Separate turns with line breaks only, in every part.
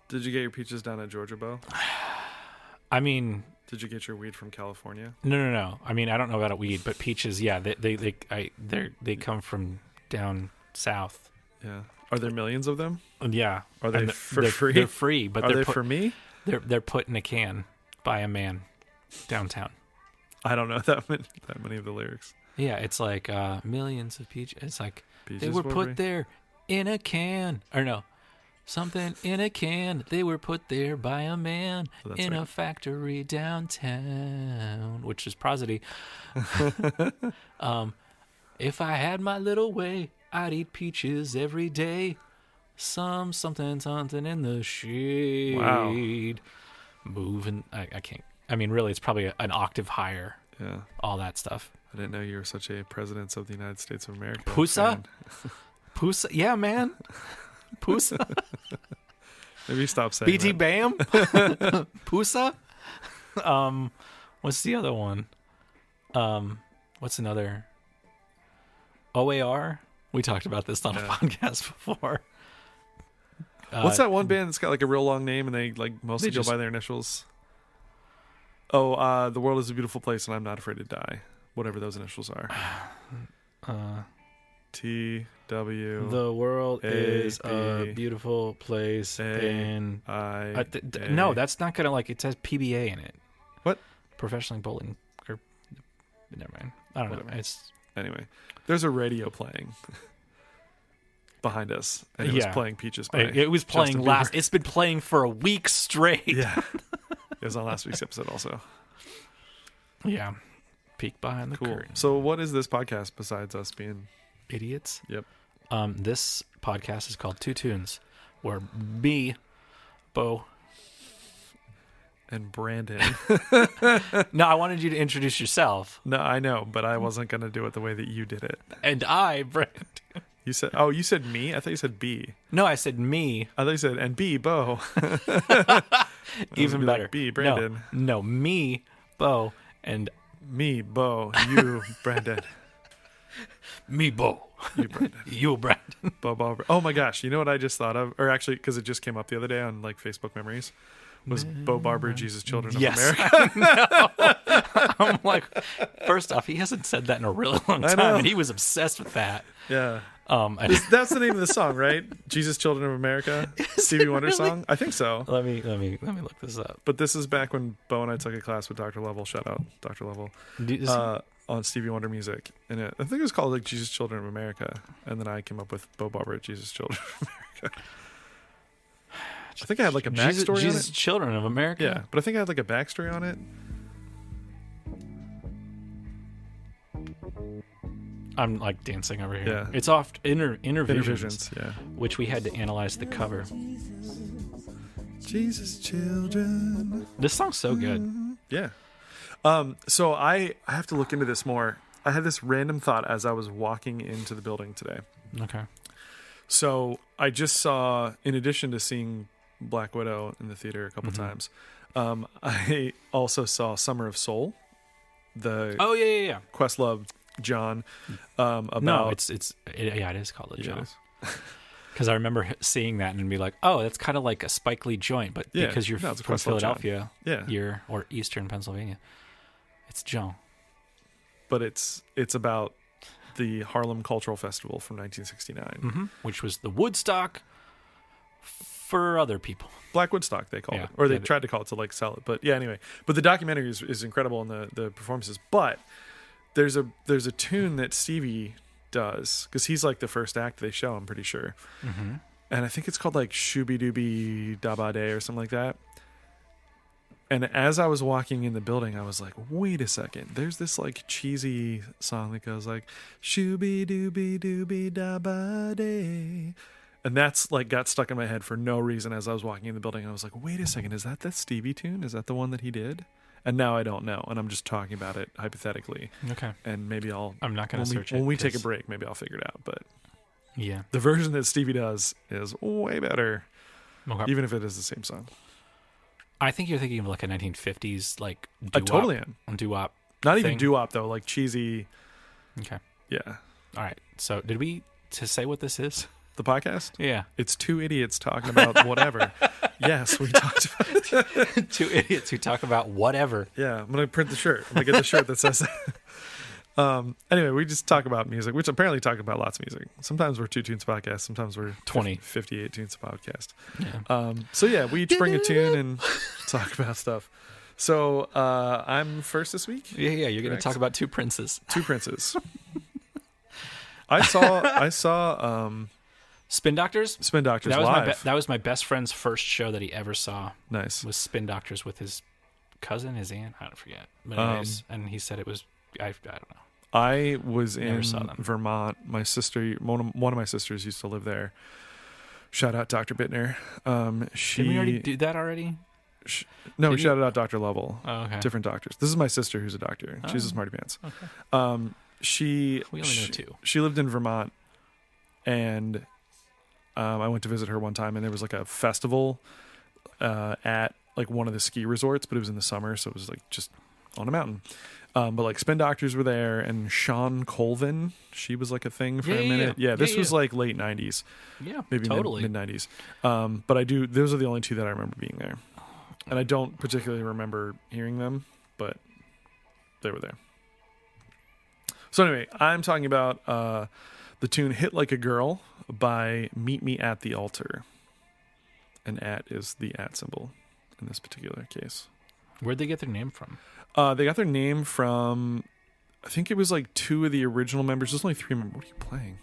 Did you get your peaches down at Georgia, Bo?
I mean,
did you get your weed from California?
No. I mean, I don't know about a weed, but peaches, yeah, they come from down south.
Yeah. Are there millions of them?
Yeah.
Are they free?
They're free, but
are they for me?
They're put in a can by a man downtown.
I don't know that many of the lyrics.
Yeah, it's like millions of peaches. It's like
peaches
they were put there in a can, or no. Something in a can, they were put there by a man in a factory downtown, which is prosody. If I had my little way, I'd eat peaches every day. Something in the shade.
Wow.
Moving, I can't. I mean, really, it's probably an octave higher.
Yeah.
All that stuff.
I didn't know you were such a president of the United States of America.
Pusa? Pusa? Yeah, man. Pusa?
Maybe stop saying
BT
that.
Bam? Pusa? What's the other one? What's another? OAR? We talked about this on a podcast before.
What's that one band that's got like a real long name and they like mostly go by their initials? Oh, The World is a Beautiful Place and I'm Not Afraid to Die. Whatever those initials are. TW.
The world is a beautiful place. No, that's not gonna like. It says PBA in it.
What?
Professionally bowling. Or never mind. I don't know. It's
anyway. There's a radio playing behind us, and it was playing Peaches.
It was playing last. It's been playing for a week straight.
Yeah, it was on last week's episode also.
Yeah, peek behind the curtain.
So, what is this podcast besides us being
idiots?
Yep.
This podcast is called Two Tunes, where me, Bo,
and Brandon.
No, I wanted you to introduce yourself.
No, I know, but I wasn't going to do it the way that you did it.
And I, Brandon.
You said me? I thought you said B.
No, I said me.
I thought you said, and B, Bo.
Even better.
Like, B, Brandon.
No, me, Bo, and...
Me, Bo, you, Brandon.
Me, Bo.
You, Brandon.
You, Brandon.
Bo. Oh my gosh, you know what I just thought of? Or actually, because it just came up the other day on like Facebook Memories. Was Bo Barber Jesus Children of America?
I'm like, first off, he hasn't said that in a really long time, and he was obsessed with that.
Yeah. That's the name of the song, right? Jesus Children of America, Stevie Wonder song. I think so.
Let me look this up.
But this is back when Bo and I took a class with Dr. Level. Shout out Dr. Level. On Stevie Wonder music, and I think it was called like Jesus Children of America, and then I came up with Bo Barber Jesus Children of America. I think I had like a backstory on it.
Jesus Children of America?
Yeah, but I think I had like a backstory on it.
I'm like dancing over here.
Yeah.
It's off Intervisions,
yeah.
Which we had to analyze the cover.
Jesus Children.
This song's so good.
Yeah. So I have to look into this more. I had this random thought as I was walking into the building today.
Okay.
So I just saw, in addition to seeing Black Widow in the theater a couple times, I also saw Summer of Soul.
Yeah.
Questlove John. About
no, it is called a John. Because I remember seeing that and be like, oh, that's kind of like a Spike Lee joint, but because you're from Philadelphia, or Eastern Pennsylvania, it's John.
But it's about the Harlem Cultural Festival from 1969,
which was the Woodstock for other people.
Black Woodstock, they called it, or they tried to call it to like sell it. But yeah, anyway. But the documentary is incredible in the performances. But there's a tune that Stevie does because he's like the first act they show. I'm pretty sure, and I think it's called like Shooby Dooby Daba Day or something like that. And as I was walking in the building, I was like, wait a second. There's this like cheesy song that goes like, Shooby Dooby Dooby Daba Day. And that's like got stuck in my head for no reason as I was walking in the building. I was like, wait a second. Is that Stevie tune? Is that the one that he did? And now I don't know. And I'm just talking about it hypothetically.
Okay.
And maybe I'm
not going to search it.
When we take a break, maybe I'll figure it out. But
yeah,
the version that Stevie does is way better.
Okay.
Even if it is the same song.
I think you're thinking of like a 1950s like doo-wop.
I totally am.
Doo-wop.
Not even doo-wop though, like cheesy.
Okay.
Yeah.
All right. So did we say what this is?
The podcast?
Yeah.
It's two idiots talking about whatever. Yes, we talked about
two idiots who talk about whatever.
Yeah, I'm gonna print the shirt. I'm gonna get the shirt that says that. Anyway, we just talk about music, which apparently talk about lots of music. Sometimes we're 2 Tunes podcast, sometimes we're 58 Tunes podcast.
Yeah.
So yeah, we each bring a tune and talk about stuff. So I'm first this week.
Yeah, you're going to talk about two princes.
I saw
Spin Doctors.
Live.
That was my best friend's first show that he ever saw.
Nice.
Was Spin Doctors with his cousin, his aunt. I don't forget. But anyways, and he said it was. I don't know.
I was in Vermont. My sister, one of my sisters, used to live there. Shout out Dr. Bittner.
Didn't we already do that already?
No, shout out Dr. Lovell.
Oh, okay.
Different doctors. This is my sister who's a doctor. She's a smarty pants.
Okay.
We only
know two.
She lived in Vermont, and I went to visit her one time, and there was like a festival at like one of the ski resorts, but it was in the summer, so it was like just on a mountain. But like Spin Doctors were there, and Sean Colvin, she was like a thing for a minute. Yeah, this was like late 90s.
Yeah,
maybe
totally.
mid 90s. But those are the only two that I remember being there. And I don't particularly remember hearing them, but they were there. So anyway, I'm talking about the tune Hit Like a Girl by Meet Me at the Altar. And at is the at symbol in this particular case.
Where'd they get their name from?
They got their name from, I think it was like 2 of the original members. There's only 3 members. What are you playing?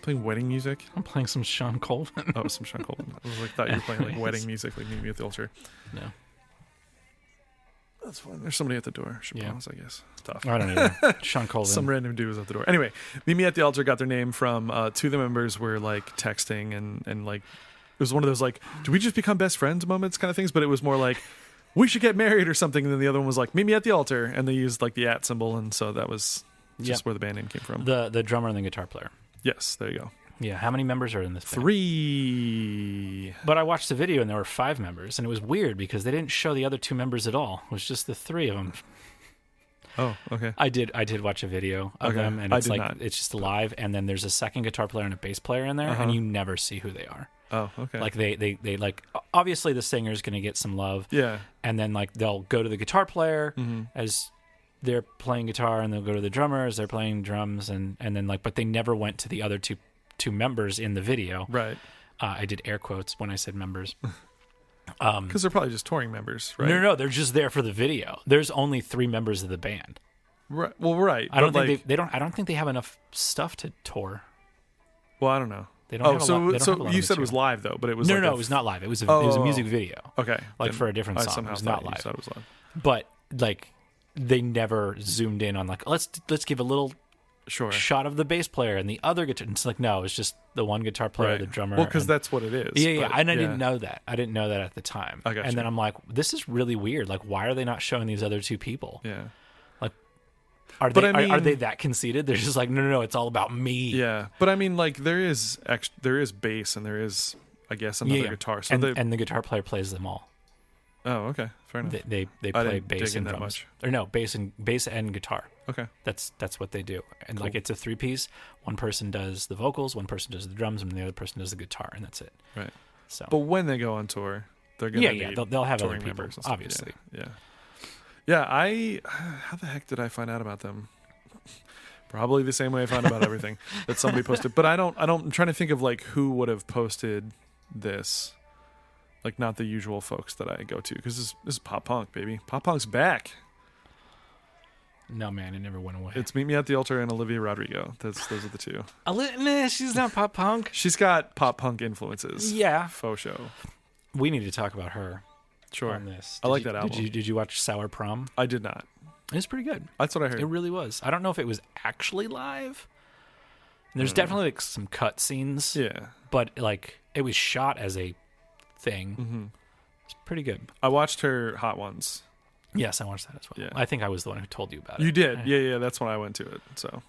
Playing wedding music?
I'm playing some Sean Colvin.
Oh, some Sean Colvin. I was like, thought you were playing like wedding music, like Meet Me at the Altar.
No.
That's fine. There's somebody at the door. Should pause, I guess. It's tough.
I don't know. Sean Colvin.
Some random dude was at the door. Anyway, Meet Me at the Altar got their name from 2 of the members were like texting and like, it was one of those like, do we just become best friends moments kind of things? But it was more like, we should get married or something. And then the other one was like, Meet Me at the Altar. And they used like the at symbol. And so that was just where the band name came from.
The drummer and the guitar player.
Yes, there you go.
Yeah, how many members are in this band?
3.
But I watched the video and there were 5 members, and it was weird because they didn't show the other 2 members at all. It was just the 3 of them.
Oh, okay.
I did watch a video of them, and it's like it's just live, and then there's a second guitar player and a bass player in there, and you never see who they are.
Oh, okay.
Like they like obviously the singer's going to get some love.
Yeah.
And then like they'll go to the guitar player as they're playing guitar, and they'll go to the drummer as they're playing drums, and then like, but they never went to the other two members in the video.
Right.
I did air quotes when I said members.
Because they're probably just touring members, right?
No, they're just there for the video. There's only 3 members of the band.
Right. Well, right.
I don't think they don't. I don't think they have enough stuff to tour.
Well, I don't know.
They don't.
So you said it was live though, but it was
no, it was not live. It was a music video.
Okay.
Like for a different song. It was not live.
You said it was live.
But like they never zoomed in on like let's give a little shot of the bass player and the other guitar. It's like no, it's just the one guitar player, the drummer.
Well, because that's what it is.
Yeah. And I didn't know that. I didn't know that at the time.
I got you.
Then I'm like, this is really weird. Like, why are they not showing these other 2 people?
Yeah.
Like, are they that conceited? They're just like, no, it's all about me.
Yeah. But I mean, like, there is bass and there is, I guess, another guitar. So
and the guitar player plays them all.
Oh, okay. Fair enough.
They play bass and drums. Or no, bass and guitar.
Okay.
That's what they do. And like it's a 3-piece. One person does the vocals, one person does the drums, and the other person does the guitar, and that's it.
Right.
So
but when they go on tour, they're gonna need
they'll have other
touring
people,
members,
obviously.
Yeah. How the heck did I find out about them? Probably the same way I found out about everything that somebody posted. But I'm trying to think of like who would have posted this. Like not the usual folks that I go to, because this is pop punk, baby. Pop punk's back.
No, man, it never went away.
It's Meet Me at the Altar and Olivia Rodrigo. Those are the 2.
Nah, she's not pop punk.
She's got pop punk influences.
Yeah,
faux show.
We need to talk about her.
Sure.
On this.
I like that album.
Did you watch Sour Prom?
I did not.
It was pretty good.
That's what I heard.
It really was. I don't know if it was actually live. There's definitely like some cut scenes.
Yeah.
But like it was shot as a thing. It's pretty good.
I watched her Hot Ones.
Yes, I watched that as well.
Yeah.
I think I was the one who told you about it.
You did. Yeah, that's when I went to it. So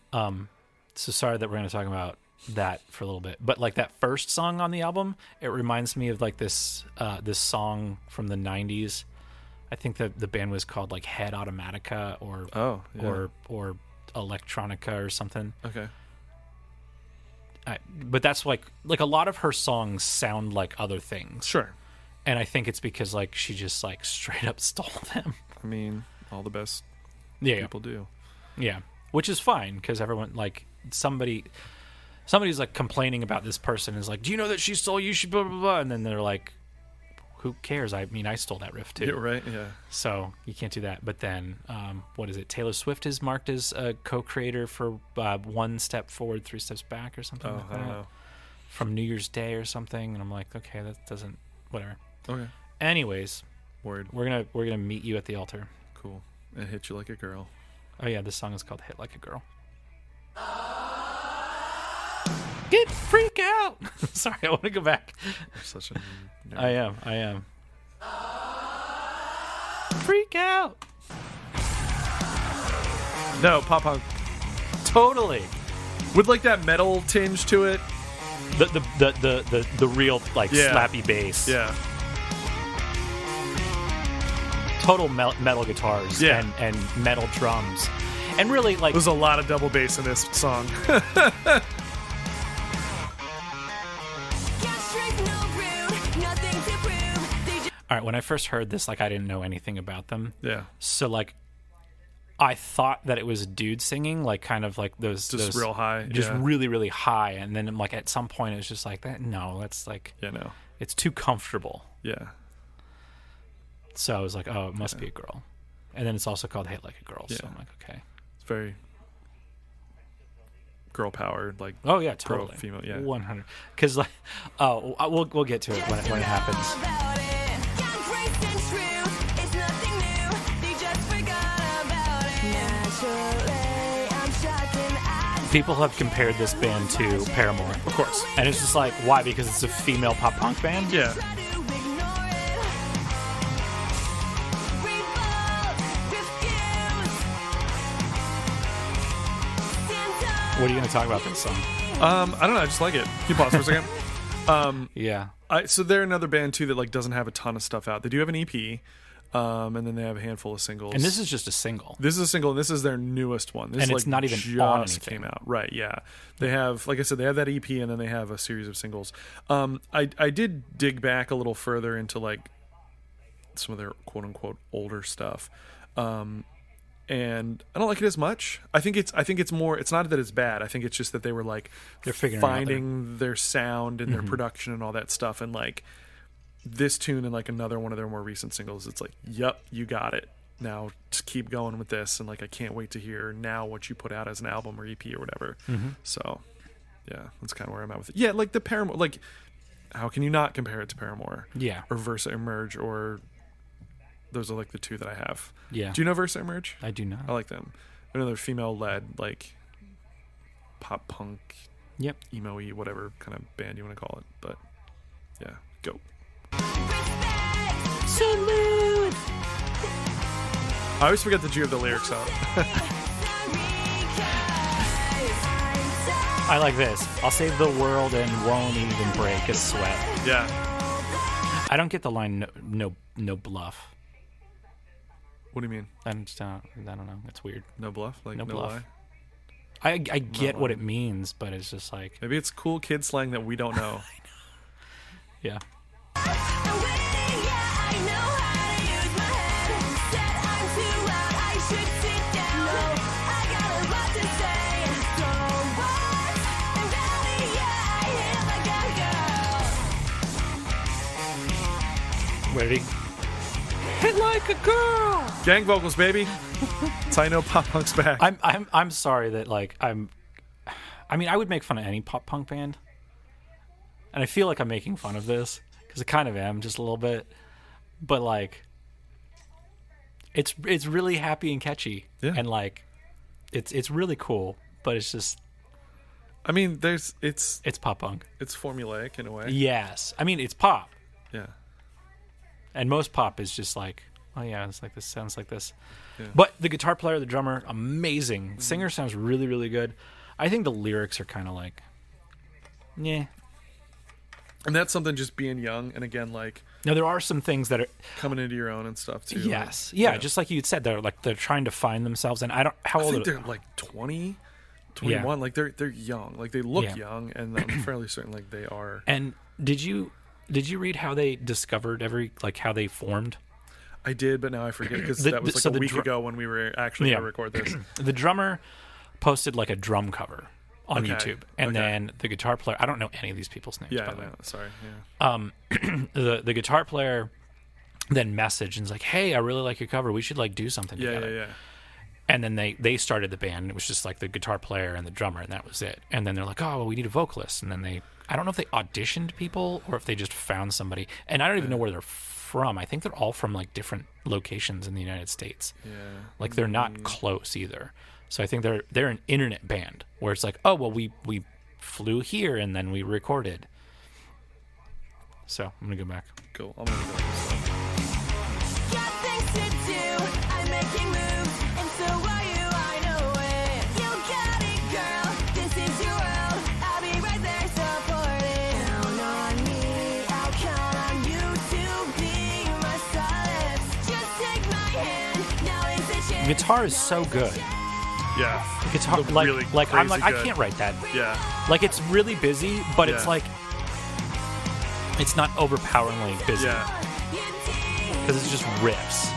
sorry that we're going to talk about that for a little bit. But like that first song on the album, it reminds me of like this song from the 90s. I think that the band was called like Head Automatica or Electronica or something.
Okay.
But that's like a lot of her songs sound like other things.
Sure.
And I think it's because like she just like straight up stole them.
I mean, all the best people do.
Yeah, which is fine because everyone like somebody's like complaining about this person is like, do you know that she stole you? Should blah blah blah, and then they're like, who cares? I mean, I stole that riff too.
Yeah, right. Yeah.
So you can't do that. But then, what is it? Taylor Swift is marked as a co-creator for One Step Forward, Three Steps Back, or something like that. I don't know. From New Year's Day or something, and I'm like, okay, that doesn't. Whatever.
Okay.
Anyways,
word.
We're gonna meet you at the altar.
Cool. And hit you like a girl.
Oh yeah, this song is called "Hit Like a Girl." Get freak out. Sorry, I want to go back.
You're such a nerd.
I am. Freak out.
No, pop punk.
Totally.
With like that metal tinge to it.
The real like slappy bass.
Yeah.
Total metal guitars and metal drums. And really like
there's a lot of double bass in this song.
All right, when I first heard this, like I didn't know anything about them.
Yeah.
So like I thought that it was a dude singing, like kind of like those
real high.
Just really, really high. And then like at some point it was just like that that's like it's too comfortable.
Yeah.
So I was like, oh, it must be a girl. And then it's also called Hit Like a Girl. Yeah. So I'm like, okay.
It's very girl powered, like
oh yeah, totally.
Female, yeah.
100. Because like we'll get to it when it happens. People have compared this band to Paramore,
of course,
and it's just like, why? Because it's a female pop punk band.
Yeah.
What are you going to talk about this song?
I don't know. I just like it. Can you pause for a second?
Yeah.
So they're another band too that like doesn't have a ton of stuff out. They do have an EP. And then they have a handful of singles.
And this is just a single.
This is a single, and this is their newest one. This
and
is
it's
like
not even
just
on anything.
Came out. Right, yeah. They have, like I said, they have that EP, and then they have a series of singles. I did dig back a little further into like some of their quote-unquote older stuff. And I don't like it as much. I think it's more, it's not that it's bad. I think it's just that they were like
they're
finding their sound and their production and all that stuff, and like this tune and like another one of their more recent singles, it's like, yep, you got it. Now just keep going with this, and like I can't wait to hear now what you put out as an album or EP or whatever. So yeah, that's kind of where I'm at with it. Yeah, like the Paramore, like how can you not compare it to Paramore?
Yeah.
Or Versa Emerge, or those are like the two that I have.
Yeah.
Do you know Versa Emerge?
I do not.
I like them. Another female led like pop punk, emo-y, whatever kind of band you want to call it. But yeah, go.
Salute.
I always forget that you have the lyrics out.
I like this. I'll save the world and won't even break a sweat.
Yeah.
I don't get the line no bluff.
What do you mean?
I don't know. It's weird.
No bluff? Like
no
bluff.
Lie? I get what it means, but it's just like
maybe it's cool kid slang that we don't know.
Yeah. Ready? Hit like a girl.
Gang vocals, baby. That's how I know pop punk's back.
I'm sorry that like I mean I would make fun of any pop punk band, and I feel like I'm making fun of this because I kind of am just a little bit, but like it's really happy and catchy, and like it's really cool, but it's just.
I mean, it's
pop punk.
It's formulaic in a way.
Yes, I mean it's pop.
Yeah.
And most pop is just like, oh yeah, it's like this, sounds like this. Yeah. But the guitar player, the drummer, amazing. Singer sounds really, really good. I think the lyrics are kind of like, yeah.
And that's something just being young, and again, like
now there are some things that are
coming into your own and stuff too.
Yes, like, yeah, just like you said, they're trying to find themselves, and I think
they're like 20, 21. Yeah. Like they're young, like they look young, and I'm fairly certain like they are.
And did you Did you read how they discovered how they formed?
I did, but now I forget because that was like a week ago when we were actually going to record this.
The drummer posted like a drum cover on YouTube, and then the guitar player. I don't know any of these people's names.
Yeah,
by the way.
Sorry.
Yeah. The guitar player then messaged and was like, "Hey, I really like your cover. We should like do something together."
Yeah.
And then they started the band. It was just like the guitar player and the drummer, and that was it. And then they're like, "Oh, well, we need a vocalist." And then I don't know if they auditioned people or if they just found somebody. And I don't even know where they're from. I think they're all from like different locations in the United States.
Yeah.
Like they're not close either. So I think they're an internet band where it's like, oh well, we flew here and then we recorded. So I'm gonna go back.
Cool. I'm gonna go.
Got things to do. I'm making moves, and so are you. I know it. You got it, girl. This is your world. I'll be right there supporting. Count on me. I'll count on you to be my solace. Just take my hand. Now is the chance.
Guitar is so good.
Yeah.
Guitar,
really
I'm like,
good.
I can't write that.
Yeah.
Like it's really busy, but it's like it's not overpoweringly busy.
Yeah.
Because it's just riffs.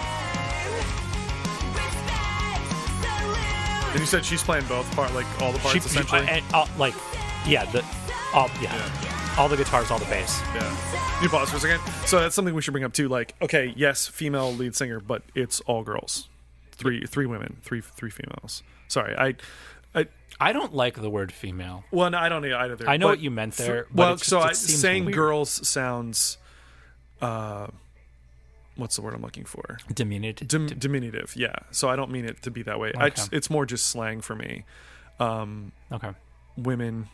And you said she's playing both all the parts essentially.
All the guitars, all the bass.
Yeah. You pause for a second. So that's something we should bring up too. Like, okay, yes, female lead singer, but it's all girls. Three women, three females. Sorry,
I don't like the word female.
Well, no, I don't either.
I know what you meant there. But
saying
weird.
Girls sounds, what's the word I'm looking for?
Diminutive.
Diminutive. Yeah. So I don't mean it to be that way.
Okay.
It's more just slang for me.
Okay.
Women,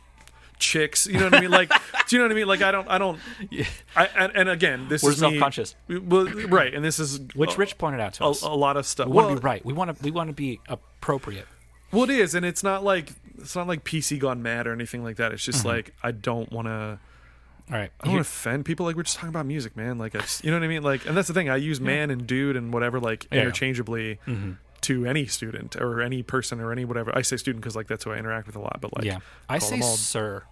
chicks. You know what I mean? Like, do you know what I mean? Like, I don't. Yeah. And again, this
We're
is
self-conscious.
Well, right. And this is
which Rich pointed out to us.
A lot of stuff.
We want to be right. We want to be appropriate.
Well, it is, and it's not like PC gone mad or anything like that. It's just like I don't want to.
All right,
I don't want to offend people. Like we're just talking about music, man. Like you know what I mean. Like, and that's the thing. I use man and dude and whatever interchangeably to any student or any person or any whatever. I say student because like that's who I interact with a lot. But like,
I say sir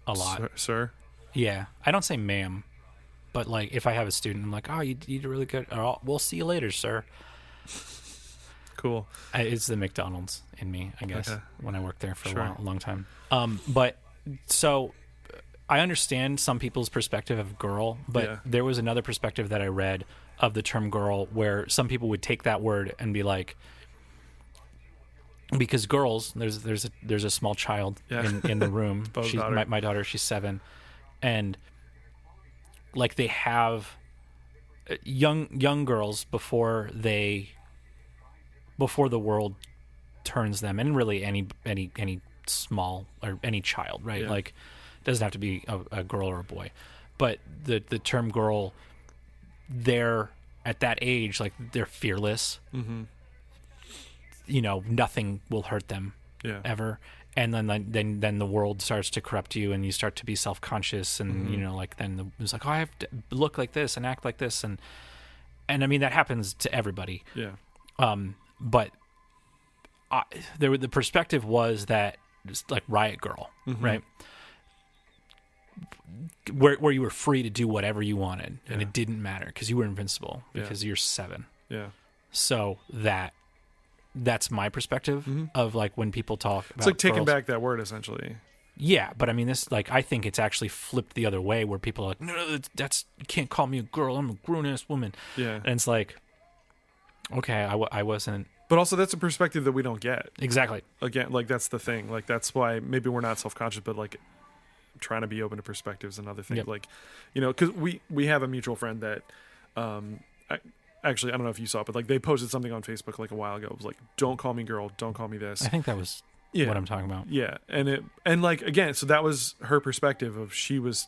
a lot.
Sir.
Yeah, I don't say ma'am, but like if I have a student, I'm like, oh, you did really good. Or, we'll see you later, sir.
Cool.
It's the McDonald's in me, I guess, when I worked there for a long time. But so I understand some people's perspective of girl, but there was another perspective that I read of the term girl where some people would take that word and be like, because girls, there's a small child in the room. She's my daughter. She's 7, and like they have young girls before the world turns them, and really any small or any child, right?
Yeah.
Like it doesn't have to be a girl or a boy, but the term girl, they're at that age, like they're fearless. Mm-hmm. You know, nothing will hurt them ever. And then the world starts to corrupt you, and you start to be self-conscious, and you know, like then it's like, oh, I have to look like this and act like this, and I mean that happens to everybody.
Yeah.
But the perspective was that just like Riot Girl, right? Where you were free to do whatever you wanted, and it didn't matter because you were invincible because you're 7.
Yeah.
So that's my perspective of like when people talk about
it's like taking
girls.
back that word essentially.
Yeah, but I mean this like I think it's actually flipped the other way where people are like, no, that's you can't call me a girl. I'm a grown-ass woman. Yeah. And it's like, okay, I wasn't.
But also that's a perspective that we don't get.
Exactly.
Again, like that's the thing. Like that's why maybe we're not self-conscious, but like trying to be open to perspectives and other things. Yep. Like, you know, because we have a mutual friend that, actually I don't know if you saw it, but like they posted something on Facebook like a while ago. It was like, don't call me girl, don't call me this.
I think that was what I'm talking about.
Yeah, and like again, so that was her perspective of she's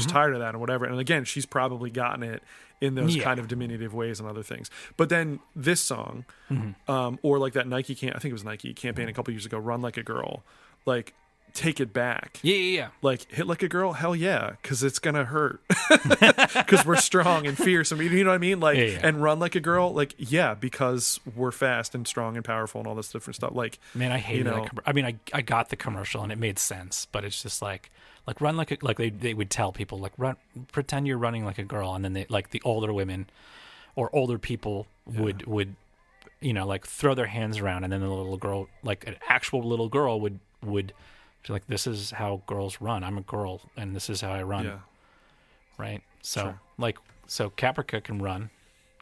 tired of that or whatever. And again, she's probably gotten it in those kind of diminutive ways and other things. But then this song, or like that Nike I think it was Nike campaign a couple years ago, Run Like a Girl, like take it back.
Yeah.
Like, hit like a girl? Hell yeah, because it's going to hurt. Because we're strong and fierce. You know what I mean? Like, and run like a girl? Like, yeah, because we're fast and strong and powerful and all this different stuff. Like,
man, I hated that. I mean, I got the commercial and it made sense, but it's just like run like a, like they would tell people, like, pretend you're running like a girl, and then they, like, the older women or older people would you know, like, throw their hands around, and then the little girl, like an actual little girl, would be like, this is how girls run. I'm a girl, and this is how I run.
Yeah.
Right? So, so Caprica can run.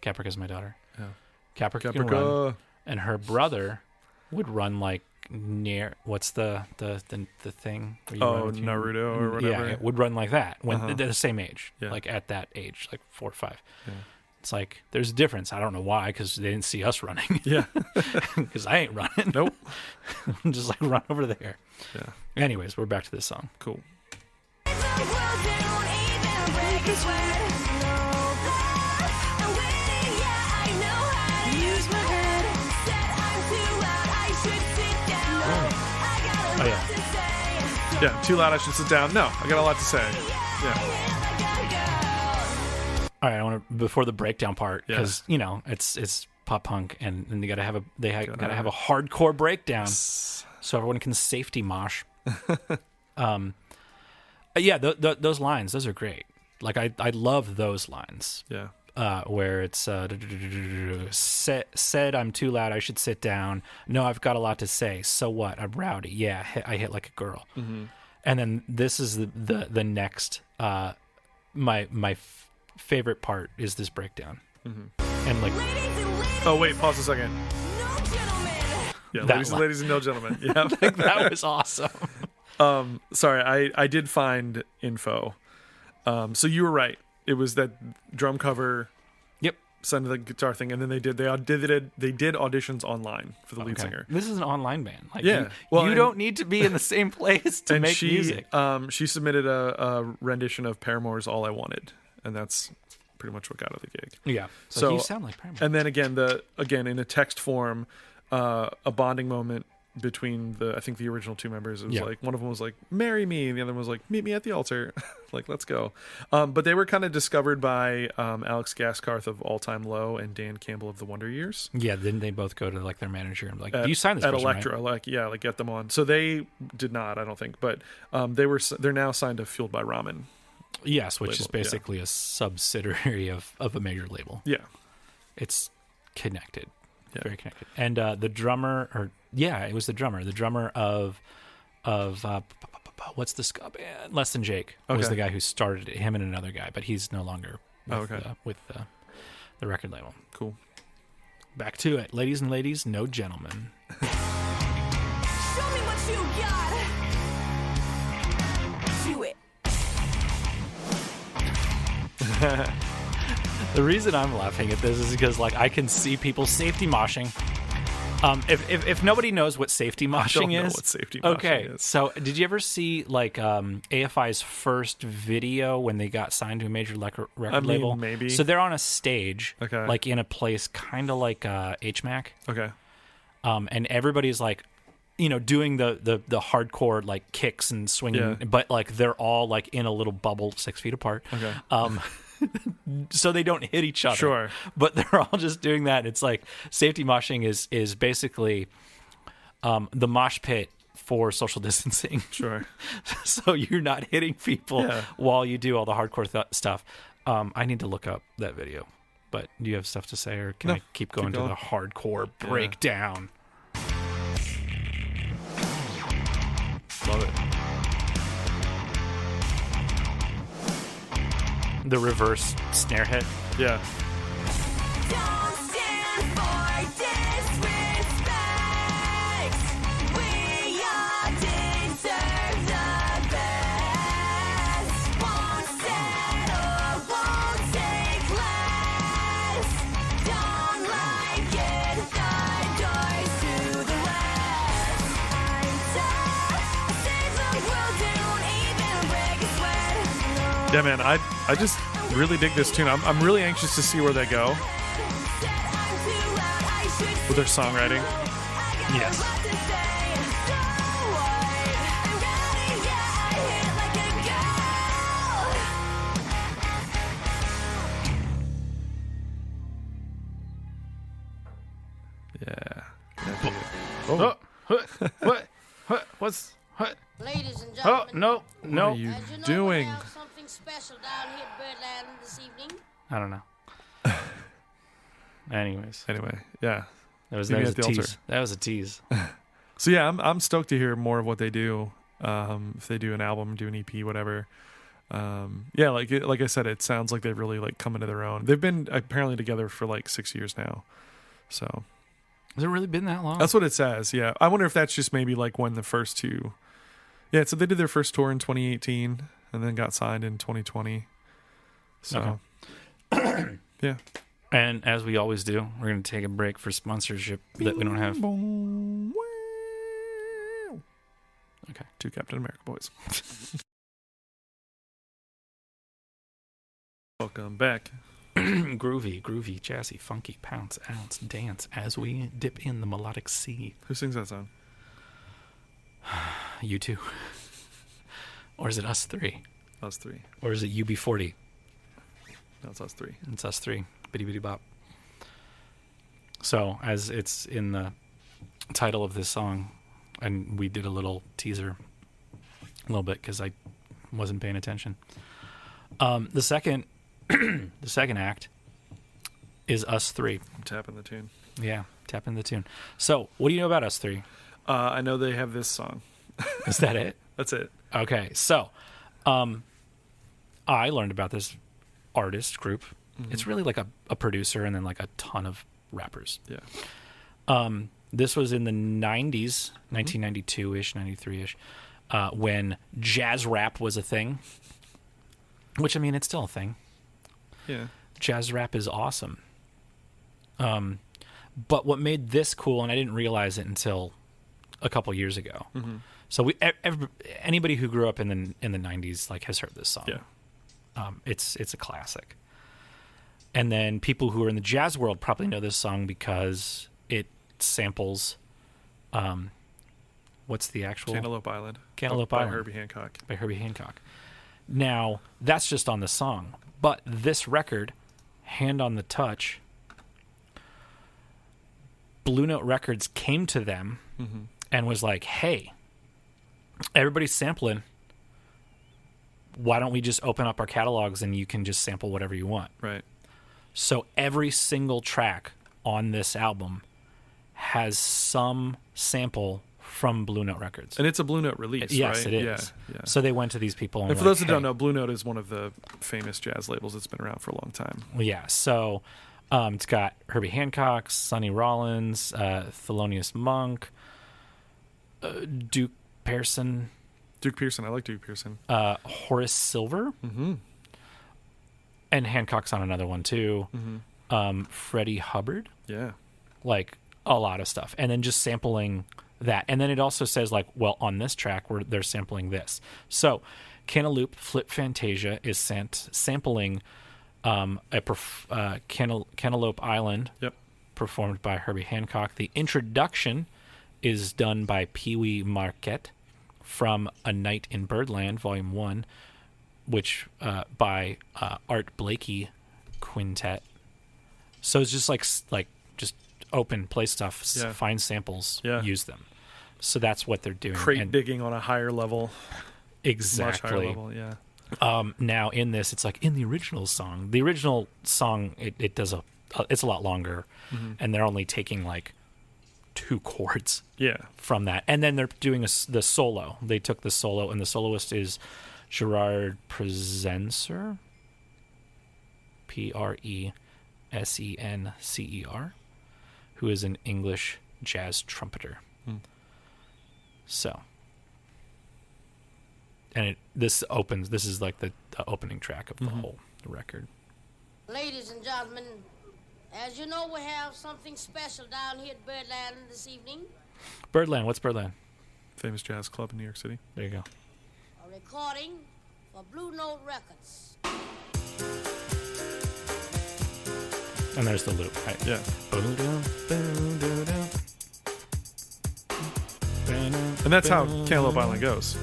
Caprica's my daughter.
Yeah.
Caprica can run. And her brother would run like near, what's the thing? Where you run with
Naruto or whatever.
Yeah, it would run like that when they're the same age. Yeah. Like at that age, like 4 or 5. Yeah. It's like, there's a difference. I don't know why, because they didn't see us running. Yeah. Because I ain't running.
Nope.
I'm just like, run over there.
Yeah.
Anyways, we're back to this song.
Cool. Oh, yeah. Yeah, too loud, I should sit down. No, I got a lot to say. Yeah.
All right, I want to, before the breakdown part, because you know it's pop punk, and they gotta have a hardcore breakdown, so everyone can safety mosh. Yeah, those lines, those are great. Like I love those lines.
Yeah.
Where it's said I'm too loud, I should sit down. No, I've got a lot to say. So what? I'm rowdy. Yeah, I hit like a girl. Mm-hmm. And then this is the next. My favorite part is this breakdown. Mm-hmm. And like,
oh wait, pause a second. No gentlemen. Yeah, ladies and no gentlemen. Yeah,
like, that was awesome.
Sorry, I did find info. So you were right. It was that drum cover.
Yep.
Sent to the guitar thing, and then they did auditions online for the lead singer.
This is an online band. Like,
yeah.
You don't need to be in the same place to make music.
She submitted a rendition of Paramore's "All I Wanted," and that's pretty much what got her the gig.
Yeah. So you sound like Paramore.
And then again in a text form, a bonding moment between I think the original two members. It was like, one of them was like, marry me, and the other one was like, meet me at the altar. Like, let's go. But they were kind of discovered by Alex Gaskarth of All Time Low and Dan Campbell of the Wonder Years.
Yeah, then they both go to like their manager and like, do you sign this
at
person,
Elektra?
Right?
Like get them on. So they did not, I don't think, but they're now signed to Fueled by Ramen.
Yes, which is basically a subsidiary of a major label.
Yeah,
it's connected. Yeah. Very connected. And the drummer, it was the drummer of what's the ska band? Less Than Jake was the guy who started it, him and another guy, but he's no longer with the record label.
Cool.
Back to it. Ladies and ladies, no gentlemen.
Show me what you got. Do it.
The reason I'm laughing at this is because, like, I can see people safety moshing. If nobody knows what safety moshing is,
what safety moshing is.
So did you ever see like AFI's first video when they got signed to a major record label?
Maybe.
So they're on a stage, like in a place kind of like HMAC.
Okay.
And everybody's like, you know, doing the hardcore like kicks and swinging, but like they're all like in a little bubble 6 feet apart.
Okay.
So they don't hit each other.
Sure.
But they're all just doing that. It's like safety moshing is basically the mosh pit for social distancing.
Sure.
So you're not hitting people while you do all the hardcore stuff. I need to look up that video. But do you have stuff to say, or can I keep going to the hardcore breakdown?
Love it.
The reverse snare hit.
Yeah.
Don't stand for disrespect. We all deserve the best. Won't settle, won't take less. Don't like it, the doors to the west. I'm tough, save the world, don't even break a sweat.
Yeah, man, I just really dig this tune. I'm really anxious to see where they go with their songwriting.
Yes.
Yeah.
What?
Ladies and
Oh,
gentlemen,
no.
What are you
as you know,
doing?
we have something special down here at Birdland this evening.
I don't know. Anyways,
Anyway, yeah.
that was
Meet me
a
at the altar.
tease. That was a tease.
So yeah, I'm stoked to hear more of what they do. If they do an album, do an EP, whatever. Yeah, like I said, it sounds like they've really like come into their own. They've been apparently together for like 6 years now. So
Has it really been that long?
that's what it says. Yeah, I wonder if that's just maybe like when the first two. Yeah, so they did their first tour in 2018 and then got signed in 2020. So yeah.
And as we always do, we're going to take a break for sponsorship that we don't have.
Okay, 2 Captain America boys. Welcome back.
Groovy, jazzy, funky, pounce, ounce, dance as we dip in the melodic sea.
Who sings that song?
You two. Or is it Us3?
Us3.
Or is it UB40?
No, it's Us3.
It's Us3. Bitty bitty bop. So, as it's in the title of this song, and we did a little teaser a little bit because I wasn't paying attention. The second act is Us3.
I'm tapping the tune.
Yeah, tapping the tune. So, what do you know about Us3?
I know they have this song.
Is that it?
That's it.
Okay, so I learned about this artist group. Mm-hmm. It's really like a producer and then like a ton of rappers.
Yeah.
This was in the 90s, 1992-ish, 93-ish, when jazz rap was a thing. Which, I mean, it's still a thing.
Yeah.
Jazz rap is awesome. But what made this cool, and I didn't realize it until a couple years ago. Mm-hmm. So anybody who grew up in the 90s like has heard this song.
Yeah.
It's a classic. And then people who are in the jazz world probably know this song because it samples what's the actual
Cantaloop Island.
Cantaloop
by
Island
Herbie Hancock.
By Herbie Hancock. Now, that's just on the song, but this record, Hand on the Touch, Blue Note Records came to them and was like, "Hey, everybody's sampling. Why don't we just open up our catalogs and you can just sample whatever you want?"
Right.
So every single track on this album has some sample from Blue Note Records.
And it's a Blue Note release,
yes,
right?
it is.
Yeah.
So they went to these people and
for
like,
those that
hey.
don't know, Blue Note is one of the famous jazz labels that's been around for a long time.
Yeah, so it's got Herbie Hancock, Sonny Rollins, Thelonious Monk, Duke Pearson.
Duke Pearson. I like Duke Pearson.
Horace Silver. Mm-hmm. And Hancock's on another one, too. Mm-hmm. Freddie Hubbard.
Yeah.
Like, a lot of stuff. And then just sampling that. And then it also says, like, well, on this track, they're sampling this. So, Cantaloop Flip Fantasia is sampling Cantaloop Island, performed by Herbie Hancock. The introduction is done by Pee Wee Marquette from A Night in Birdland, Volume 1, which by Art Blakey Quintet. So it's just like just open, play stuff, find samples, use them. So that's what they're doing.
Crate digging on a higher level.
Exactly.
Much higher level, yeah.
Now in this, it's like in the original song. The original song, it does it's a lot longer, and they're only taking like 2 chords from that. And then they're doing the solo. They took the solo, and the soloist is Gerard Presencer, Presencer, who is an English jazz trumpeter. So, and this is like the opening track of the whole record.
Ladies and gentlemen, as you know, we have something special down here at Birdland this evening.
Birdland, what's Birdland?
Famous jazz club in New York City.
There you go.
A recording for Blue Note Records.
And there's the loop, right?
Yeah. And that's how Cantaloop Island goes.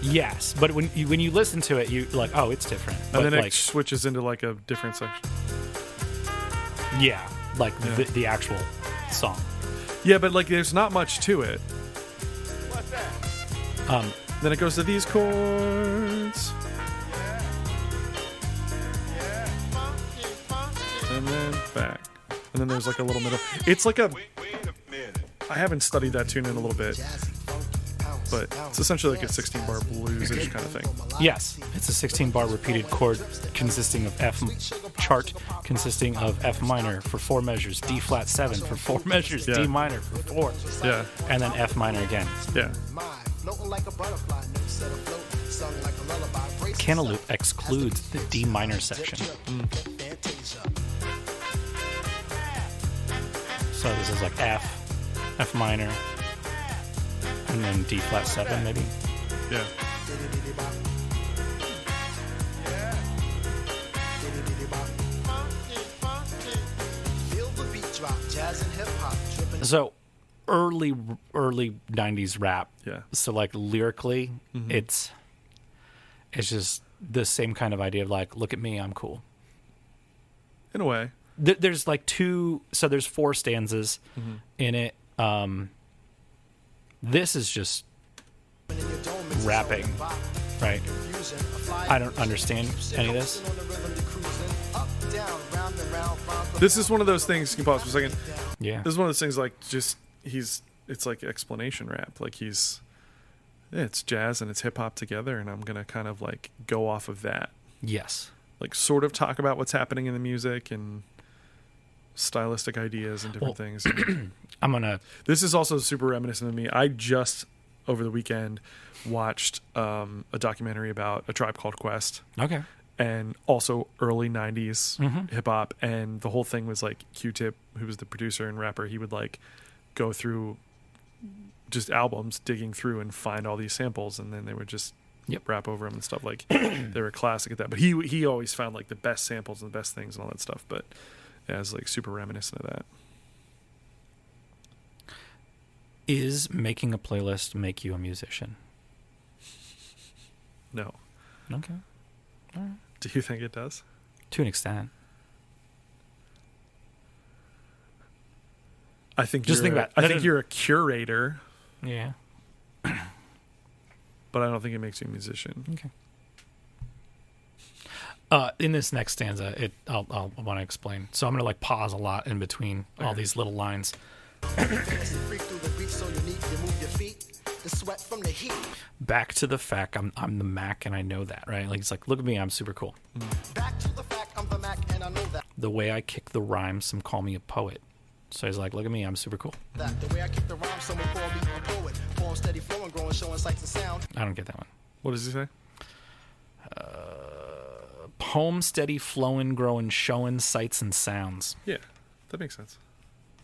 Yes, but when you listen to it, you like, oh, it's different.
And
but
then
like,
it switches into like a different section.
Yeah, like the actual song.
Yeah, but like there's not much to it. Then it goes to these chords. And then back. And then there's like a little middle. It's like a... I haven't studied that tune in a little bit. But it's essentially like a 16-bar blues-ish kind of thing.
Yes. It's a 16-bar repeated chord consisting of F chart, consisting of F minor for 4 measures, D flat 7 for 4 measures, D minor for 4.
Yeah.
And then F minor again.
Yeah.
Cantaloop excludes the D minor section. So this is like F minor, and then D flat 7 maybe.
Yeah.
So early 90s rap.
Yeah.
So like lyrically, it's just the same kind of idea of like, look at me, I'm cool.
In a way.
There's like there's 4 stanzas in it. This is just rapping, right? I don't understand any of this.
This is one of those things. Can you pause for a second?
Yeah.
This is one of those things like just it's like explanation rap. Like it's jazz and it's hip hop together, and I'm gonna kind of like go off of that.
Yes.
Like sort of talk about what's happening in the music and stylistic ideas and different things.
This
is also super reminiscent of me. I just over the weekend watched a documentary about A Tribe Called Quest.
Okay.
And also early 90s hip hop, and the whole thing was like Q-Tip, who was the producer and rapper, he would like go through just albums, digging through and find all these samples, and then they would just rap over them and stuff. Like they were a classic at that. But he always found like the best samples and the best things and all that stuff. But yeah, it was like super reminiscent of that.
Is making a playlist make you a musician?
No.
Okay. All right.
Do you think it does?
To an extent.
I think you're a curator.
Yeah.
But I don't think it makes you a musician.
Okay. In this next stanza, I want to explain. So I'm going to like pause a lot in between all these little lines. Back to the fact I'm the Mac and I know that, right? Like it's like, look at me, I'm super cool. Back to the fact I'm the Mac and I know that. The way I kick the rhymes, some call me a poet. So he's like, look at me, I'm super cool. The way I kick the rhymes, someone call me a poet. Poem steady flowing, growing, showing sights and sound. I don't get that one.
What does he say?
Poem steady flowing, growing, showing sights and sounds.
Yeah, that makes sense.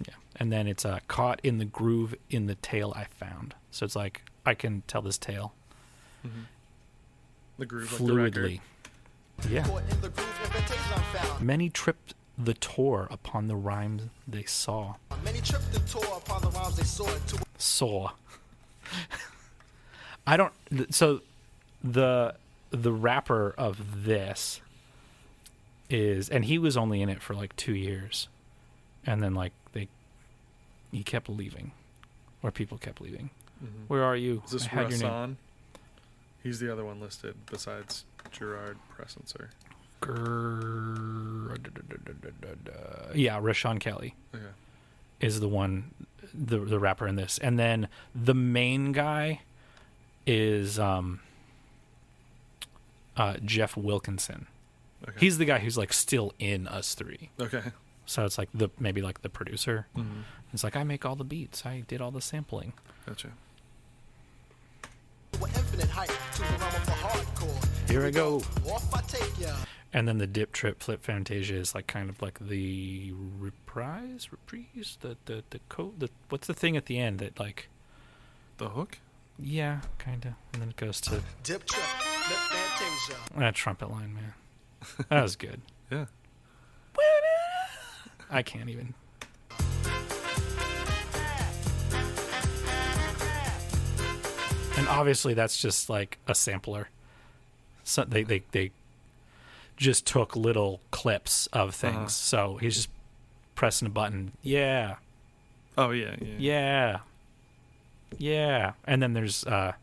Yeah, and then it's caught in the groove in the tale I found. So it's like I can tell this tale.
The groove,
fluidly.
Like the
yeah. Many tripped the tour upon the rhymes they saw. Many tripped the tour upon the rhymes they saw. I don't. So the rapper of this is, and he was only in it for like 2 years, and then like he kept leaving, or people kept leaving. Where are you?
Is this Rassan? He's the other one listed besides Gerard Presencer.
Yeah, Rashawn Kelly is the one, the rapper in this, and then the main guy is Jeff Wilkinson. Okay. He's the guy who's like still in Us3.
Okay.
So it's like maybe like the producer. It's like, I make all the beats. I did all the sampling.
Gotcha.
Here I go. And then the dip, trip, flip, Fantasia is like kind of like the reprise, the what's the thing at the end that like
the hook?
Yeah, kind of. And then it goes to
dip, trip, flip, Fantasia.
That trumpet line, man. That was good.
Yeah.
I can't even. And obviously that's just like a sampler. So they just took little clips of things. So he's just pressing a button. Yeah.
Oh
yeah. And then there's so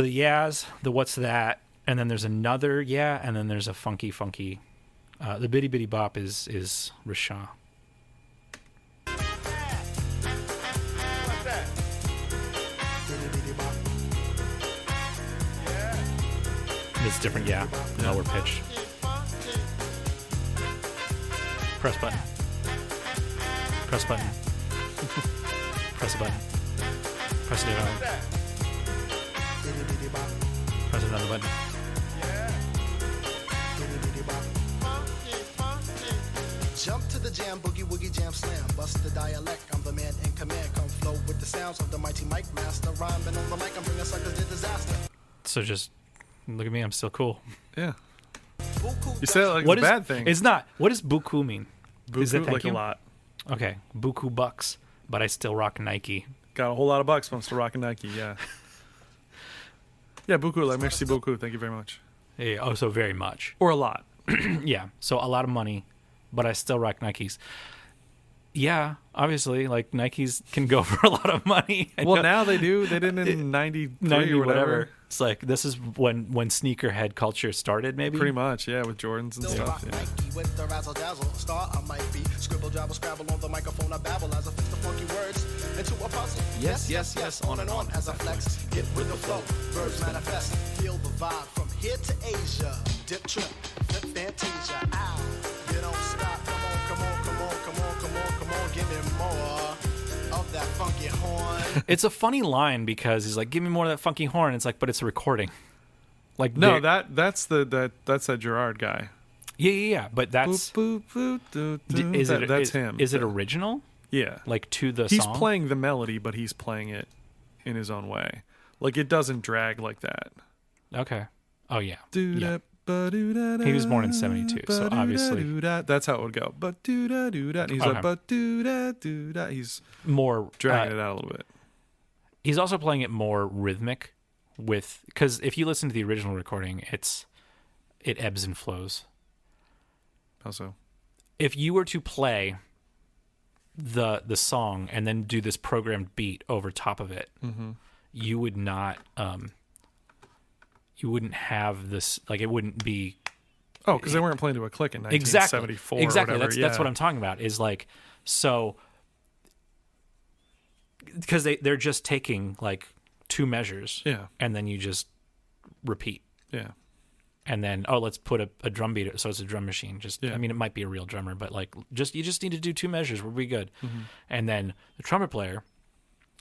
the yeahs, the what's that, and then there's another yeah, and then there's a funky. The bitty bitty bop is Rashawn. It's different, yeah. Lower pitch. Press button. Press button. Press a button. Press it down. Press another button.
Jump to the jam, boogie woogie jam slam. Bust the dialect, I'm the man in command. Come flow with the sounds of the mighty mic master. Rhyming on the mic, I'm bringing suckers to disaster.
So just look at me, I'm still cool.
Yeah. You said it like it's a bad thing.
It's not. What does buku mean?
Buku,
is it
like a lot.
Okay, buku bucks, but I still rock Nike.
Got a whole lot of bucks, but I'm still rocking Nike, yeah. Yeah, buku, like merci beaucoup, thank you very much.
Yeah, oh, so very much.
Or a lot.
Yeah, so a lot of money, but I still rock Nikes. Yeah, obviously, like Nikes can go for a lot of money.
Well, now they do. They did in 93 or whatever.
It's like this is when sneakerhead culture started, maybe.
Pretty much, yeah, with Jordans and stuff. Yeah.
Nike with the razzle dazzle. Star I might be. Scribble, jabble, scrabble on the microphone. I babble as I fix the funky words into a puzzle. Yes. On and on as I flex. Get with the flow. Verbs manifest. Feel the vibe from here to Asia. Dip trip. Flip Fantasia. Ow. You don't stop. Come on. Give me more of that funky horn.
It's a funny line because he's like, "Give me more of that funky horn." It's like, but it's a recording. Like
no, that's that Gerard guy.
Yeah. But that's
boop, boop, boop, doo, doo. That's him.
Is it original?
Yeah,
like to the
he's
song?
playing the melody, but he's playing it in his own way. Like it doesn't drag like that.
Okay. Oh yeah.
Yeah.
He was born in 72, so obviously
that's how it would go. But he's like he's
more
dragging it out a little bit.
He's also playing it more rhythmic because if you listen to the original recording, it ebbs and flows.
How so? If
you were to play the song and then do this programmed beat over top of it, you would not. You wouldn't have this, like it wouldn't be.
Oh, because they weren't playing to a click in 1974.
Exactly.
Or whatever.
That's what I'm talking about. Is like so because they're just taking like two measures, and then you just repeat, and then let's put a drum beat, so it's a drum machine. I mean, it might be a real drummer, but like you just need to do two measures. We'll be good, and then the trumpet player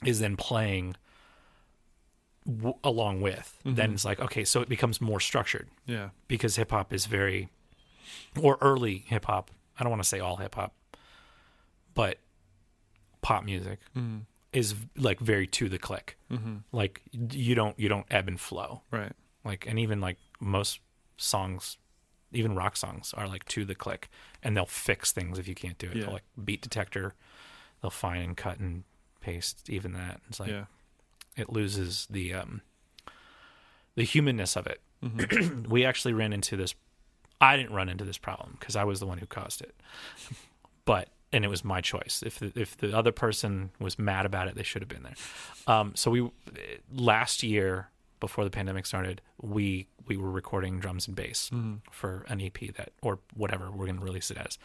is then playing. Along with then it's like okay, so it becomes more structured, because hip hop is or early hip hop, I don't want to say all hip hop, but pop music is like very to the click, like you don't ebb and flow,
right?
Like, and even like most songs, even rock songs, are like to the click, and they'll fix things if you can't do it. They'll like beat detector, they'll find and cut and paste, even that. It's like it loses the humanness of it. We actually ran into this. I didn't run into this problem because I was the one who caused it, and it was my choice. If the other person was mad about it, they should have been there. So last year before the pandemic started, we were recording drums and bass for an EP or whatever we're going to release it as,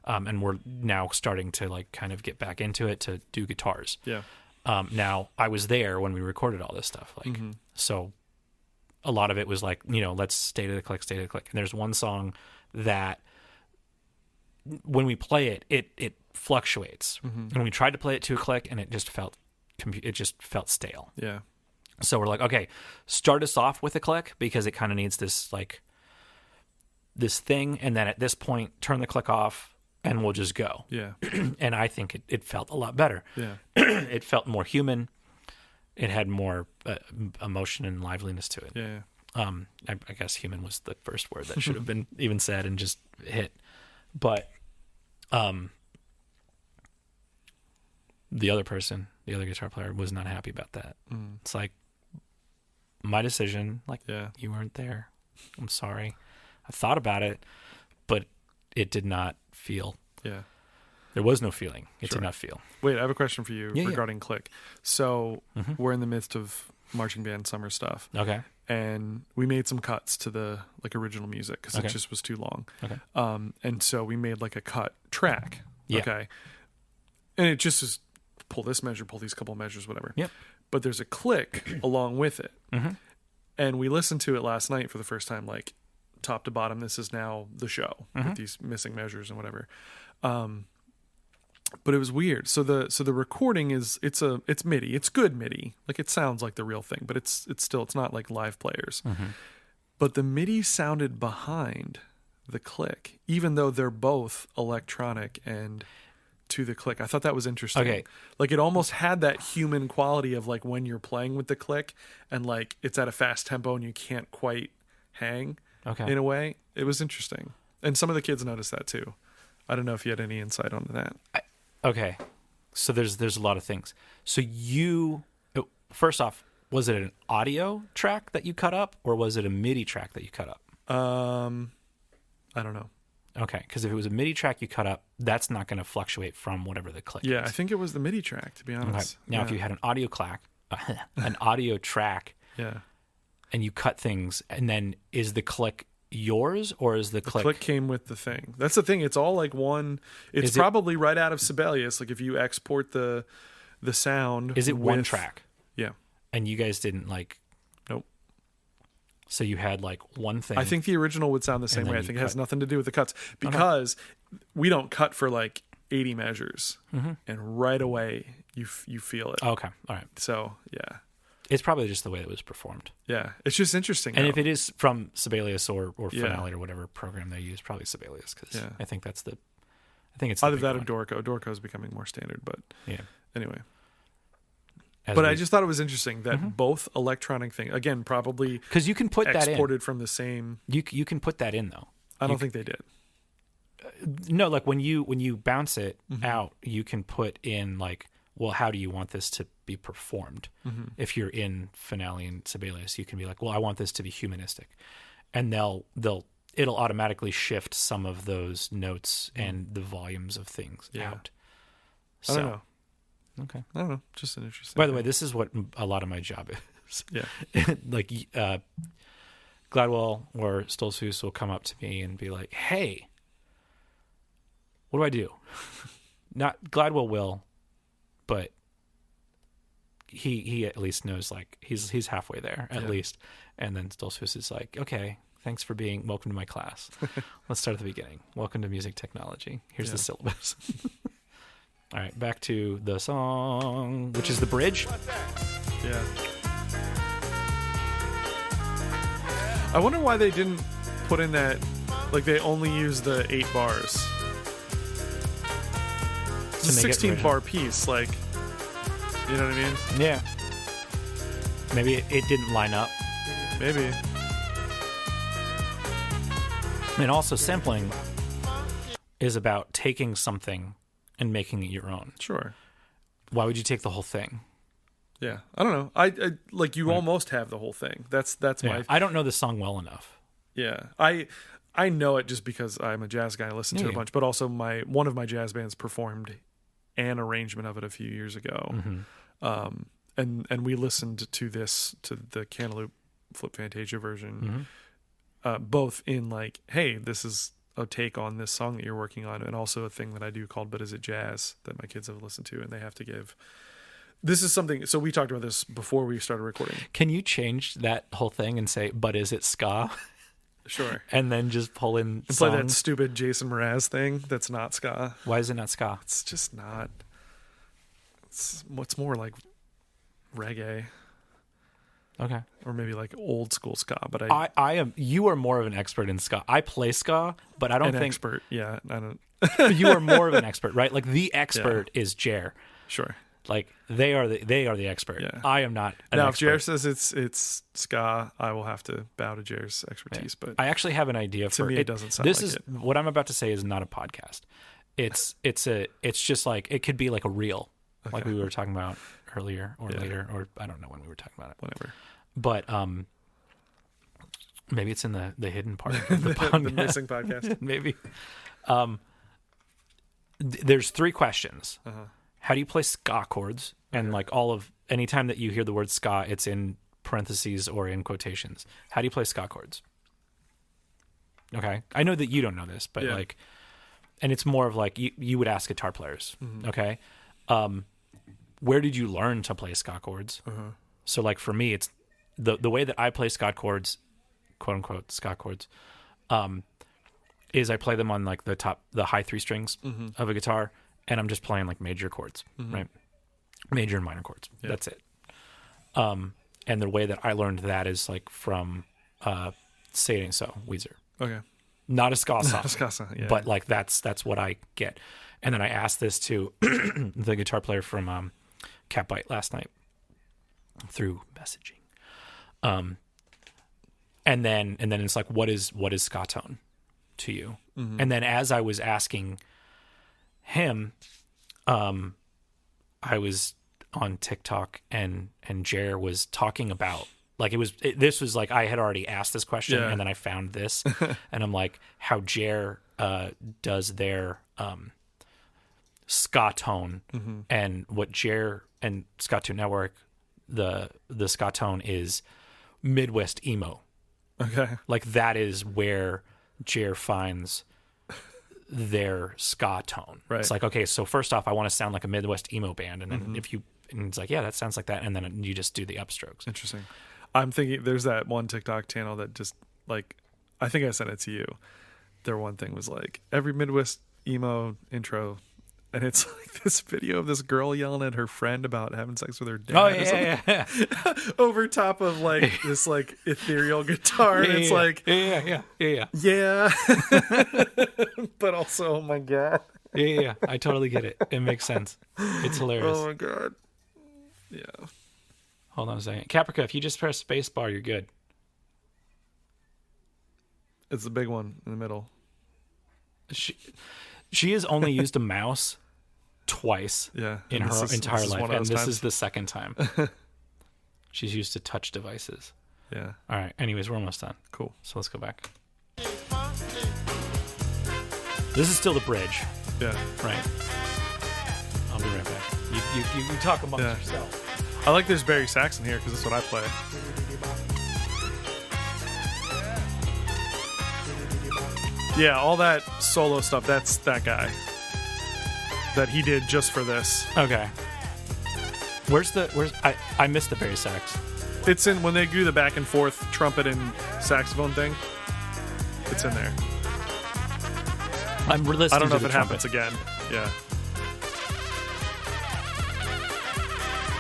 and we're now starting to like kind of get back into it to do guitars. Now I was there when we recorded all this stuff, like so a lot of it was like, let's stay to the click. And there's one song that when we play it, it fluctuates. And we tried to play it to a click, and it just felt stale.
Yeah.
So we're like, okay, start us off with a click because it kind of needs this like this thing, and then at this point, turn the click off. And we'll just go. Yeah. And I think it felt a lot better. Yeah. It felt more human. It had more emotion and liveliness to it.
Yeah.
I guess human was the first word that should have been even said and just hit. But the other guitar player, was not happy about that. It's like my decision. Like, you weren't there. I'm sorry. I thought about it, but it did not feel There was no feeling. It did not feel.
Wait, I have a question for you regarding click. So we're in the midst of marching band summer stuff.
Okay.
And we made some cuts to the like original music because it just was too long.
Okay.
And so we made like a cut track.
Yeah.
Okay. And it just is pull this measure, pull these couple measures, whatever.
Yep.
But there's a click along with it. And we listened to it last night for the first time, like top to bottom. This is now the show with these missing measures and whatever. But it was weird. So the recording is it's MIDI. It's good MIDI. Like it sounds like the real thing, but it's not like live players. But the MIDI sounded behind the click, even though they're both electronic and to the click. I thought that was interesting.
Okay.
Like it almost had that human quality of like when you're playing with the click and like it's at a fast tempo and you can't quite hang in a way. It was interesting. And some of the kids noticed that too. I don't know if you had any insight onto that.
Okay. So there's a lot of things. So first off, was it an audio track that you cut up or was it a MIDI track that you cut up?
I don't know.
Okay, because if it was a MIDI track you cut up, that's not going to fluctuate from whatever the click is.
Yeah, I think it was the MIDI track, to be honest.
Okay. Now, if you had an audio track, and you cut things, and then is the click yours or is the click?
The click came with the thing. That's the thing. It's all like one. It's probably right out of Sibelius. Like if you export the sound.
Is it one track?
Yeah.
And you guys didn't like.
Nope.
So you had like one thing.
I think the original would sound the same way. I think it has nothing to do with the cuts because we don't cut for like 80 measures, and right away you feel it.
Okay, all right.
So yeah,
it's probably just the way it was performed.
Yeah, it's just interesting.
And if it is from Sibelius or Finale or whatever program they use, probably Sibelius because I think that's the. I think it's
either that or Dorco. Dorco is becoming more standard, but anyway.
But
I just thought it was interesting that both electronic things, again, probably
because you can put that in.
Exported from the same.
You can put that in though.
I don't think they did.
No, like when you bounce it out, you can put in like, well, how do you want this to be performed? If you're in Finale and Sibelius, you can be like, well, I want this to be humanistic, and it'll automatically shift some of those notes and the volumes of things out. So,
I don't know.
Okay.
I don't know. Just an interesting.
By the way, this is what a lot of my job is.
Yeah.
Like Gladwell or Stoltzfus will come up to me and be like, "Hey, what do I do?" Not Gladwell will, but he at least knows like he's halfway there at least. And then Stoltzfus is like, "Okay, thanks for being welcome to my class. Let's start at the beginning. Welcome to music technology. Here's the syllabus." All right, back to the song, which is the bridge.
Yeah. I wonder why they didn't put in that, like they only use the 8 bars. It's a 16-bar piece, like, you know what I mean?
Yeah. Maybe it didn't line up.
Maybe.
And also sampling is about taking something and making it your own.
Sure.
Why would you take the whole thing?
Yeah, I don't know. I like you almost have the whole thing. That's my.
I don't know the song well enough.
Yeah, I know it just because I'm a jazz guy. I listen to it a bunch, but also one of my jazz bands performed an arrangement of it a few years ago, and we listened to the Cantaloop Flip Fantasia version, both in like, hey, this is a take on this song that you're working on, and also a thing that I do called But Is It Jazz that my kids have listened to, and they have to give. This is something, so we talked about this before we started recording.
Can you change that whole thing and say, but is it ska?
Sure.
And then just pull in
and
songs?
play that stupid Jason Mraz thing that's not ska.
Why is it not ska?
It's just not. It's more like reggae.
Okay.
Or maybe like old school ska, but
I am. You are more of an expert in ska. I play ska, but I don't think
expert. Yeah, I don't.
You are more of an expert, right? Like the expert is Jer.
Sure.
Like they are the expert.
Yeah.
I am not. An
now,
expert.
if Jer says it's ska, I will have to bow to Jer's expertise. But
I actually have an idea for
to me. It doesn't sound.
This
like
is
it.
What I'm about to say is not a podcast. It's just like it could be like a reel, like we were talking about earlier or later, or I don't know when we were talking about it.
Whatever.
But maybe it's in the hidden part of the podcast.
The missing podcast.
Maybe. there's 3 questions. How do you play ska chords? And like anytime that you hear the word ska, it's in parentheses or in quotations. How do you play ska chords? Okay. I know that you don't know this, but and it's more of like you would ask guitar players. Okay. Where did you learn to play ska chords? So like for me, it's the way that I play ska chords, quote unquote ska chords, is I play them on like the high 3 strings of a guitar, and I'm just playing like major chords, right? Major and minor chords. Yeah. That's it. And the way that I learned that is like from Say It Ain't So, Weezer.
Okay.
Not a ska song.
Not a ska song, yeah.
But like that's what I get. And then I asked this to the guitar player from Catbite last night through messaging. And then it's like, what is ska tone to you? And then as I was asking him, I was on TikTok and Jer was talking about like this was like I had already asked this question and then I found this and I'm like how Jer does their ska tone and what Jer and Ska Tune Network the ska tone is Midwest emo.
Okay.
Like that is where Jer finds their ska tone.
Right.
It's like, okay, so first off, I want to sound like a Midwest emo band. And then and it's like, yeah, that sounds like that. And then you just do the upstrokes.
Interesting. I'm thinking there's that one TikTok channel that just like, I think I sent it to you. Their one thing was like every Midwest emo intro. And it's like this video of this girl yelling at her friend about having sex with her dad.
Oh, yeah.
Over top of like this like ethereal guitar. And it's like, yeah. But also, oh my God.
Yeah. I totally get it. It makes sense. It's hilarious.
Oh my God. Yeah.
Hold on a second. Caprica, if you just press space bar, you're good.
It's the big one in the middle.
She has only used a mouse twice in her entire life, and this is the second time. She's used to touch devices.
Yeah.
All right. Anyways, we're almost done.
Cool.
So let's go back. This is still the bridge.
Yeah.
Right. I'll be right back. You talk amongst yourself.
I like there's Barry Saxon here because that's what I play. Yeah, all that solo stuff, that's that guy that he did just for this.
Okay. I missed the Barry sax.
It's in when they do the back and forth trumpet and saxophone thing. It's in there.
I'm listening.
I don't know if
it
happens again. Yeah.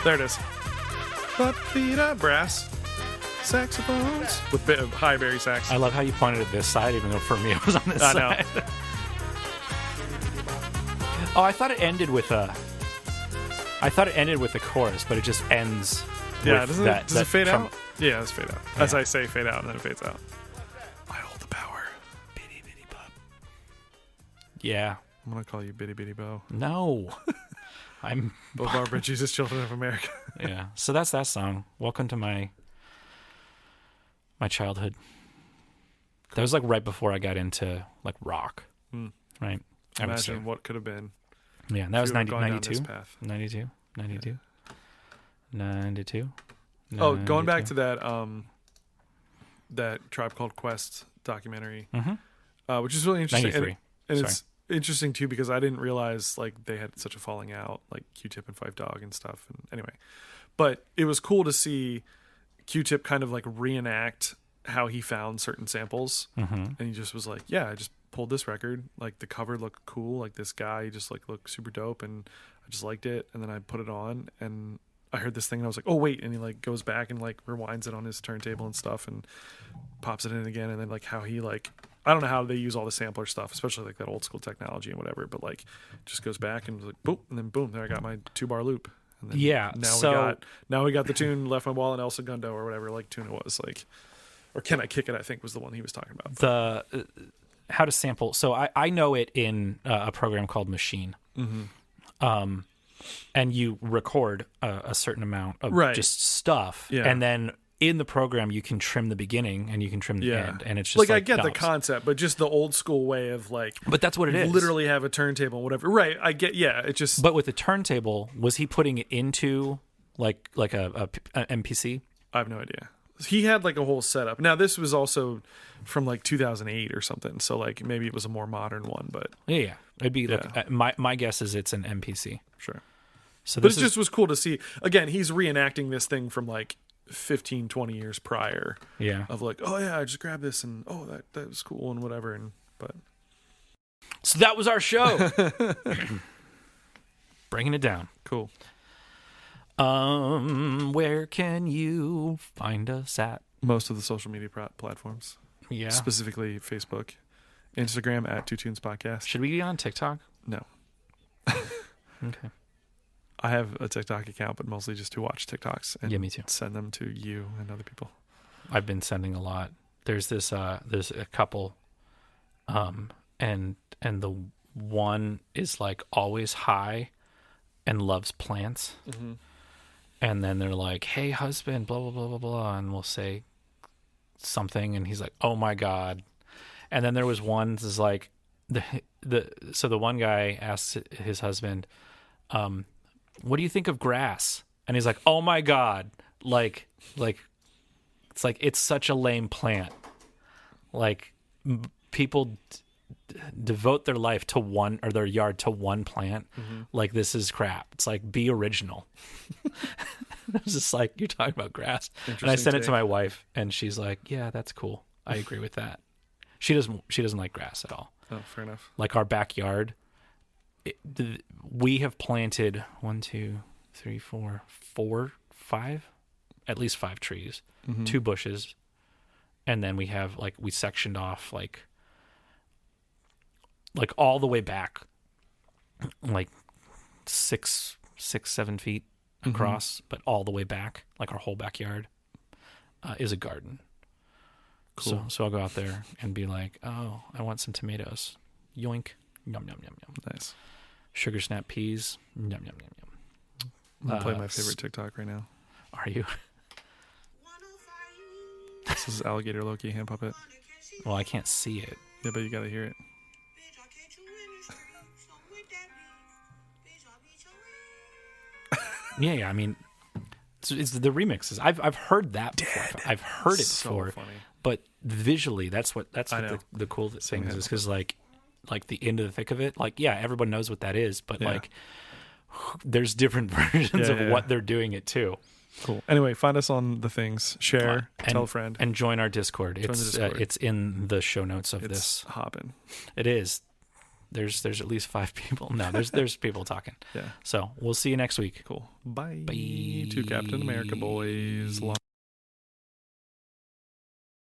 There it is. Brass. Saxophones with bit of high Barry sax.
I love how you pointed at this side, even though for me it was on this side. I know. Oh, I thought it ended with a chorus, but it just ends.
Yeah,
with
does it fade
out?
Yeah, it's fade out. Yeah. As I say, fade out, and then it fades out. I hold the power. Bitty bitty bub.
Yeah.
I'm gonna call you Bitty Bitty Bo.
No. I'm
Bo Barbara, Jesus Children of America.
Yeah. So that's that song. Welcome to my childhood. That was like right before I got into like rock. Right?
Imagine what could have been.
Yeah, and that was
92.
92.
Oh, going back to that Tribe Called Quest documentary, which is really interesting.
93.
And it's interesting too because I didn't realize like they had such a falling out, like Q-Tip and Phife Dawg and stuff. And anyway, but it was cool to see Q-Tip kind of like reenact how he found certain samples, and he just was like, "Yeah, I just pulled this record. Like the cover looked cool. Like this guy, he just like looked super dope, and I just liked it. And then I put it on, and I heard this thing, and I was like, oh wait!" And he like goes back and like rewinds it on his turntable and stuff, and pops it in again. And then like how he like, I don't know how they use all the sampler stuff, especially like that old school technology and whatever, but like just goes back and was like boom, and then boom, there I got my 2-bar loop. And then now we got the tune Left My Wall and El Segundo or whatever like tune it was like, or Can I Kick It? I think was the one he was talking about.
The how to sample. So I know it in a program called Machine, and you record a certain amount of just stuff, and then in the program you can trim the beginning and you can trim the end, and it's just
like I get the concept, but just the old school way of like.
But that's what it is.
Literally have a turntable, whatever. Right? I get. Yeah, it just.
But with the turntable, was he putting it into like a MPC?
I have no idea. He had like a whole setup. Now this was also from like 2008 or something, so like maybe it was a more modern one, but
yeah, it'd be like my guess is it's an MPC.
Sure.
So
but it just was cool to see. Again, he's reenacting this thing from like 15, 20 years prior.
Yeah.
Of like, oh yeah, I just grabbed this and that was cool and whatever. And but
so that was our show. Bringing it down.
Cool.
Where can you find us at?
Most of the social media platforms.
Yeah.
Specifically Facebook, Instagram at Two Tunes Podcast.
Should we be on TikTok?
No.
Okay.
I have a TikTok account, but mostly just to watch TikToks and
me too.
Send them to you and other people.
I've been sending a lot. There's there's a couple, and the one is like always high and loves plants. Mm-hmm. And then they're like, "Hey, husband, blah blah blah blah blah," and we'll say something, and he's like, "Oh my god!" And then there was one that's like, so the one guy asks his husband, "What do you think of grass?" And he's like, "Oh my god!" Like it's like it's such a lame plant. Like people devote their life to one or their yard to one plant. Mm-hmm. Like this is crap. It's like be original. I was just like, you're talking about grass, and I sent it to my wife, and she's like, "Yeah, that's cool. I agree with that." She doesn't like grass at all.
Oh, fair enough.
Like our backyard, we have planted 1, 2, 3, 4, 5, at least 5 trees, 2 bushes, and then we have we sectioned off like all the way back, like 7 feet across, but all the way back, like our whole backyard is a garden. Cool. So I'll go out there and be like, "Oh, I want some tomatoes. Yoink. Yum, yum, yum, yum."
Nice.
Sugar snap peas. Yum, yum, yum, yum.
I'm gonna play my favorite TikTok right now.
Are you?
This is Alligator Loki hand puppet.
Well, I can't see it.
Yeah, but you gotta hear it.
Yeah. I mean, it's the remixes. I've heard that before. I've heard it before.
Funny.
But visually, that's what the cool thing is because like the end of the thick of it, like everyone knows what that is, but like there's different versions of what they're doing it to.
Cool. Anyway, find us on the things, share, tell a friend,
and join our Discord. It's in the show notes of this.
Hopping.
It is. There's at least 5 people. No, there's people talking.
Yeah.
So we'll see you next week.
Cool. Bye.
Bye.
2 Captain America boys.